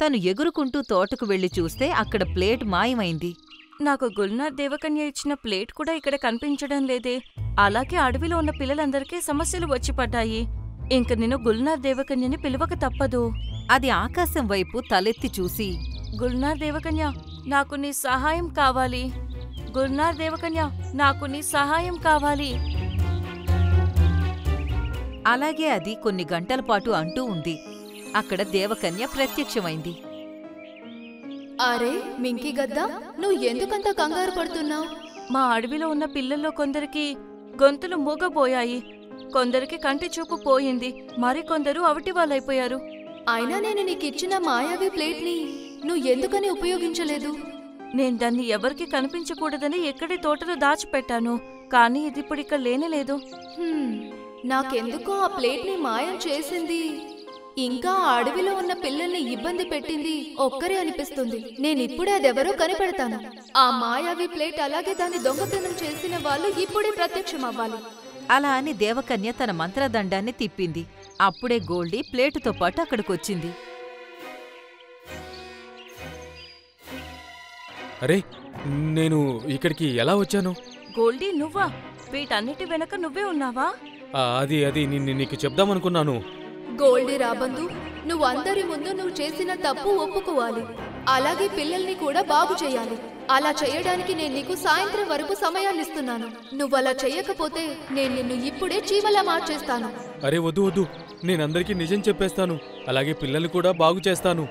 తను ఎగురుకుంటూ తోటకు వెళ్లి చూస్తే అక్కడ ప్లేట్ మాయమైంది. నాకు గుల్నార్ దేవకన్య ఇచ్చిన ప్లేట్ కూడా ఇక్కడ కనిపించడం లేదే. అలాగే అడవిలో ఉన్న పిల్లలందరికీ సమస్యలు వచ్చి పడ్డాయి. ఇంక నేను గుల్నార్ దేవకన్యని పిలవక తప్పదు. అది ఆకాశం వైపు తలెత్తి చూసి, గుల్నార్ దేవకన్య, నాకు నీ సహాయం కావాలి. గుల్నార్ దేవకన్య, నాకు నీ సహాయం కావాలి. అలాగే అది కొన్ని గంటల పాటు అంటూ ఉంది. అక్కడ దేవకన్య ప్రత్యక్షమైంది. అరే మింకీ గద్దా, నువ్వు ఎందుకంత కంగారు పడుతున్నావు? మా అడవిలో ఉన్న పిల్లల్లో కొందరికి గొంతులు మూగబోయాయి, కొందరికి కంటి చూపు పోయింది, మరికొందరు అవిటి వాళ్ళైపోయారు. అయినా నేను నీకిచ్చిన మాయావి ప్లేట్ని నువ్వు ఎందుకని ఉపయోగించలేదు? నేను దాన్ని ఎవరికి కనిపించకూడదని ఎక్కడి తోటలో దాచిపెట్టాను, కానీ ఇది ఇప్పుడు ఇక్కడ లేనేలేదు. నాకెందుకో ఆ ప్లేట్ని మాయం చేసింది ఇంకా ఆ అడవిలో ఉన్న పిల్లల్ని ఇబ్బంది పెట్టింది ఒక్కరే అనిపిస్తుంది. నేనిప్పుడే అదెవరో కనిపెడతాను. ఆ మాయావి ప్లేట్ అలాగే దాన్ని దొంగతనం చేసిన వాళ్ళు ఇప్పుడే ప్రత్యక్షమవ్వాలి. అలా అని దేవకన్య తన మంత్రదండాన్ని తిప్పింది. అప్పుడే గోల్డీ ప్లేటుతో పాటు అక్కడికొచ్చింది. అరే, నేను ఇక్కడికి ఎలా వచ్చాను? గోల్డీ, నువ్వా? వీటన్నిటి వెనక నువ్వే ఉన్నావా? అది నీకు చెప్దామనుకున్నాను. గోల్డీ రాబందు, నువ్వు అందరి ముందు నువ్వు చేసిన తప్పు ఒప్పుకోవాలి. అలాగే పిల్లల్ని కూడా బాగు చేయాలి. అలా చేయడానికి నేను నీకు సాయంత్రం వరకు సమయాన్నిస్తున్నాను. నువ్వలా చెయ్యకపోతే నేను నిన్ను ఇప్పుడే చీమలా మార్చేస్తాను. అరే వద్దు, నేనందరికీ నిజం చెప్పేస్తాను. అలాగే పిల్లల్ని కూడా బాగు చేస్తాను.